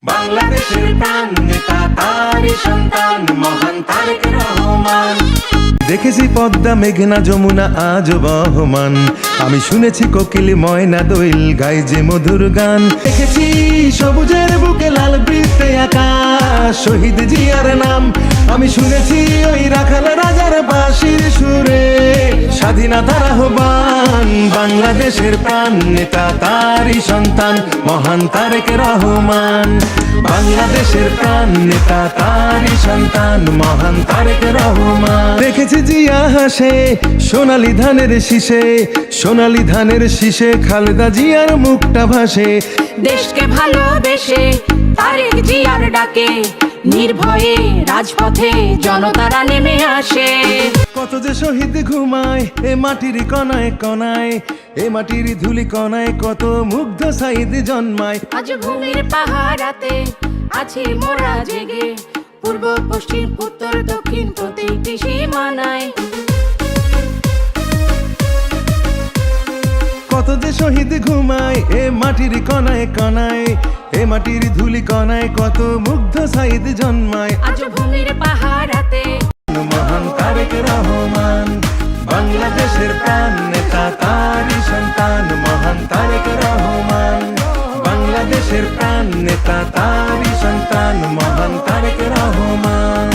বাংলাদেশের প্রাণ নেতা তারই সন্তান মহান তারেক রহমান। দেখেছি পদ্মা মেঘনা যমুনা আজ বহমান, আমি শুনেছি কোকিল ময়না দোয়েল গায় যে মধুর গান। দেখেছি সবুজের বুকে লাল বৃত্তে আকাশ শহীদ জিয়ার নাম, আমি শুনেছি ওই রাখাল রাজার বাঁশির সুরে স্বাধীনতার আহ্বান। বাংলাদেশের প্রাণ নেতা তারই সন্তান মহান তারেক রহমান। বাংলাদেশের প্রাণ নেতা তারই সন্তান মহান তারেক রহমান। দেখেছি জিয়া হাসে সোনালী ধানের শীষে, সোনালী ধানের শীষে খালেদা জিয়ার মুখটা ভাসে। দেশকে ভালোবেসে তারেক জিয়ার ডাকে নির্ভয়ে রাজপথে জনতারা নেমে আসে। কত যে শহীদ ঘুমায় এ মাটির কণায় কণায়, এ মাটির ধুলি কণায় কত মুগ্ধ সাইদ জন্মায়। আজ ভূমির পাহারাতে আছি মোরা জেগে, পূর্ব পশ্চিম উত্তর দক্ষিণ প্রতিটি সীমানায়। কত যে শহীদ ঘুমায় এ মাটির কণায় কণায়, এ মাটির ধুলি কণায় কত মুগ্ধ সাইদ জন্মায়। আজ ভূমির পাহারাতে মহান তারেক রহমান। বাংলাদেশের প্রাণ নেতা তারই সন্তান মহান তারেক রহমান। বাংলাদেশের প্রাণ নেতা তারই সন্তান মহান তারেক রহমান।